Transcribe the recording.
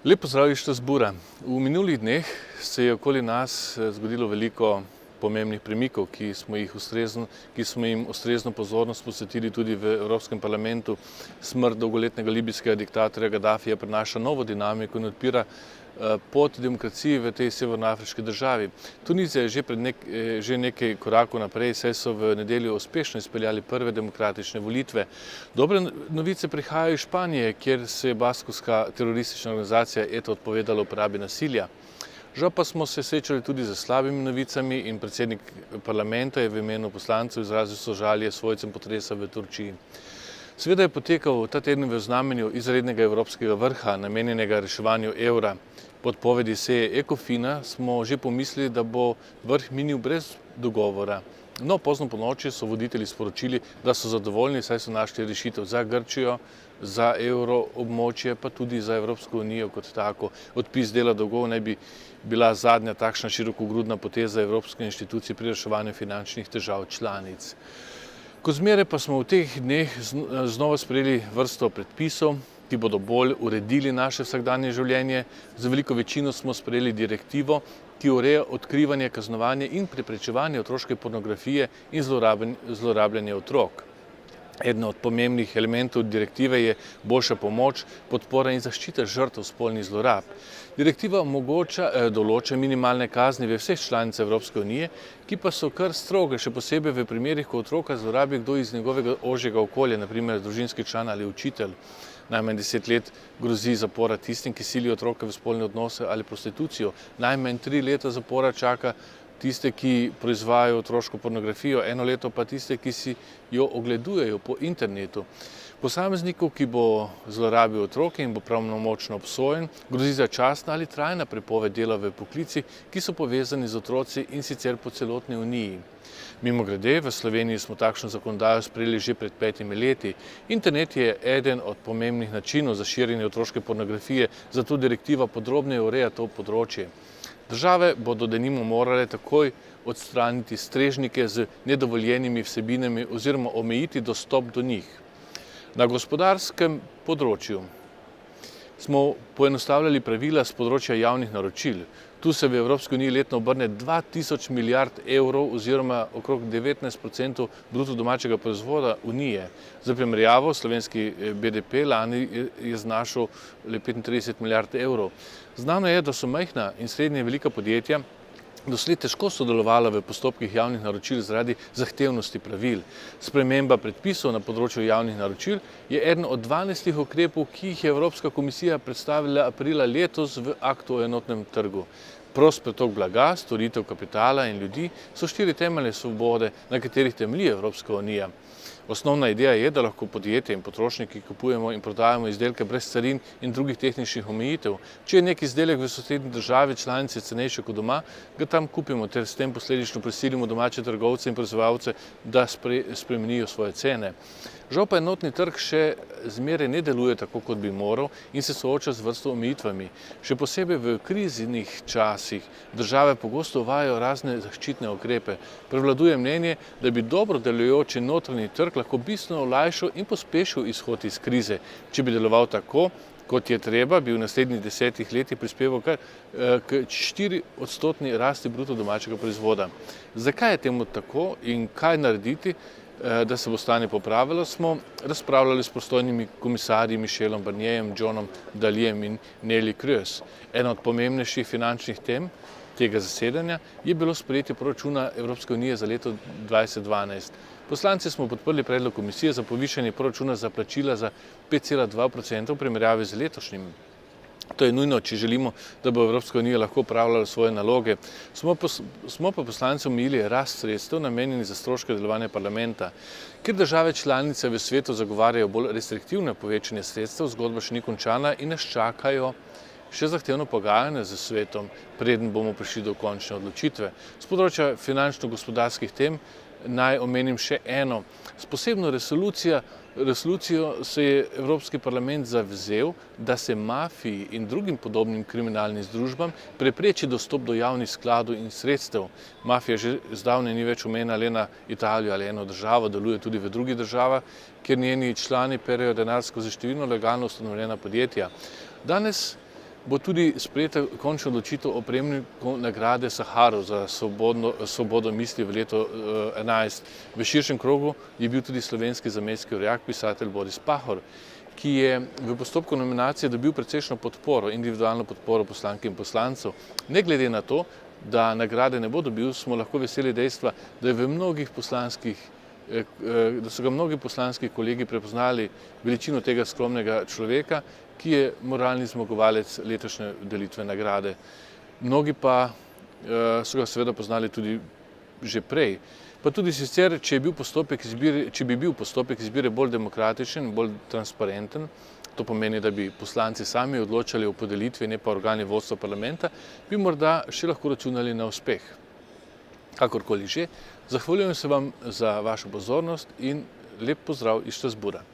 Lep pozdrav iz Strasbourga. V minulih dneh se je okoli nas zgodilo veliko pomembnih premikov, ki smo jim ustrezno pozornost posvetili tudi v Evropskem parlamentu. Smrt dolgoletnega libijskega diktatorja Gadafija prinaša novo dinamiko in odpira pot demokraciji v tej severnoafriški državi. Tunizija je že nekaj korakov naprej, saj so v nedeljo uspešno izpeljali prve demokratične volitve. Dobre novice prihajajo iz Španije, kjer se je baskovska teroristična organizacija ETA odpovedala uporabi nasilja. Žal pa smo se srečali tudi z slabimi novicami in predsednik parlamenta je v imenu poslancev izrazil sožalje svojcem potresa v Turčiji. Seveda je potekal ta teden v znamenju izrednega evropskega vrha, namenjenega reševanju evra. Po odpovedi seje Ecofina smo že pomislili, da bo vrh minil brez dogovora. No, pozno ponoči so voditelji sporočili, da so zadovoljni, saj so našli rešitev za Grčijo, za evroobmočje, pa tudi za Evropsko unijo kot tako. Odpis dela dolgov naj bi bila zadnja takšna širokogrudna poteza evropske inštitucije pri reševanju finančnih težav članic. Kot zmeraj pa smo v teh dneh znova sprejeli vrsto predpisov, ki bodo bolj uredili naše vsakdanje življenje. Z veliko večino smo sprejeli direktivo, ki ureja odkrivanje, kaznovanje in preprečevanje otroške pornografije in zlorabljanje otrok. Eden od pomembnih elementov direktive je boljša pomoč, podpora in zaščita žrtev spolnih zlorab. Direktiva določa minimalne kazni v vseh članicah Evropske unije, ki pa so kar stroge, še posebej v primerih, ko otroka zlorabi kdo iz njegovega ožjega okolja, na primer družinski član ali učitelj. Najmanj 10 let grozi zapora tistim, ki silijo otroke v spolne odnose ali prostitucijo. Najmanj 3 leta zapora čaka tiste, ki proizvajajo otroško pornografijo, 1 leto pa tiste, ki si jo ogledujejo po internetu. Posamezniku, ki bo zlorabil otroke in bo pravnomočno obsojen, grozi začasna ali trajna prepoved dela v poklicih, ki so povezani z otroci in sicer po celotni uniji. Mimogrede, v Sloveniji smo takšno zakonodajo sprejeli že pred 5 leti. Internet je eden od pomembnih načinov za širjenje otroške pornografije, zato direktiva podrobneje ureja to področje. Države bodo denimo morale takoj odstraniti strežnike z nedovoljenimi vsebinami oziroma omejiti dostop do njih. Na gospodarskem področju smo poenostavljali pravila z področja javnih naročil. Tu se v Evropski uniji letno obrne 2000 milijard evrov oziroma okrog 19% bruto domačega proizvoda Unije. Za primerjavo, slovenski BDP lani je znašal le 35 milijard evrov. Znano je, da so majhna in srednje velika podjetja doslej težko sodelovala v postopkih javnih naročil zaradi zahtevnosti pravil. Sprememba predpisov na področju javnih naročil je eden od 12 ukrepov, ki jih je Evropska komisija predstavila aprila letos v aktu o enotnem trgu. Prost pretok blaga, storitev, kapitala in ljudi so 4 temeljne svobode, na katerih temelji Evropska unija. Osnovna ideja je, da lahko podjetje in potrošniki kupujemo in prodajamo izdelke brez carin in drugih tehničnih omejitev. Če je nek izdelek v sosednji državi članici cenejši kot doma, ga tam kupimo ter s tem posledično prisilimo domače trgovce in proizvajalce, da spremenijo svoje cene. Žal pa enotni trg še zmeraj ne deluje tako, kot bi moral in se sooča z vrsto omejitvami. Še posebej v kriznih časih države pogosto uvajajo razne zaščitne ukrepe. Prevladuje mnenje, da bi dobro delujoči notranji trg lahko bistveno olajšal in pospešil izhod iz krize. Če bi deloval tako, kot je treba, bi v naslednjih 10 letih prispeval kar k 4% rasti bruto domačega proizvoda. Zakaj je temu tako in kaj narediti, da se bo stanje popravilo, smo razpravljali s pristojnimi komisarji Michelom Barnierjem, Johnom Dallijem in Neelie Kroes. Ena od pomembnejših finančnih tem tega zasedanja je bilo sprejetje proračuna Evropske unije za leto 2012. Poslanci smo podprli predlog komisije za povišanje proračuna za plačila za 5,2% v primerjavi z letošnjim. To je nujno, če želimo, da bo Evropska unija lahko opravljala svoje naloge. Smo pa poslanci omejili rast sredstev, namenjenih za stroške delovanja parlamenta. Ker države članice v svetu zagovarjajo bolj restriktivno povečanje sredstev, zgodba še ni končana in nas čakajo še zahtevno pogajanje z svetom, preden bomo prišli do končne odločitve. S področja finančno-gospodarskih tem naj omenim še eno. S posebno resolucijo se je Evropski parlament zavzel, da se mafiji in drugim podobnim kriminalnim združbam prepreči dostop do javnih skladov in sredstev. Mafija že zdavnaj ni več omejena le na Italijo ali eno državo, deluje tudi v drugih državah, kjer njeni člani perejo denar skozi številna legalno ustanovljena podjetja. Danes bo tudi sprejeta končna odločitev o prejemniku nagrade Saharov za svobodo misli v letu 2011. V širšem krogu je bil tudi slovenski zamejski orjak, pisatelj Boris Pahor, ki je v postopku nominacije dobil precejšno podporo, individualno podporo poslank in poslancev. Ne glede na to, da nagrade ne bo dobil, smo lahko veseli dejstva, da so ga mnogi poslanski kolegi prepoznali veličino tega skromnega človeka, ki je moralni zmagovalec letošnje delitve nagrade. Mnogi pa so ga seveda poznali tudi že prej. Pa tudi sicer, če bi bil postopek izbire bolj demokratičen, bolj transparenten, to pomeni, da bi poslanci sami odločali o podelitvi, ne pa organi vodstva parlamenta, bi morda še lahko računali na uspeh. Kakorkoli že, zahvaljujem se vam za vašo pozornost in lep pozdrav iz Strasbourga.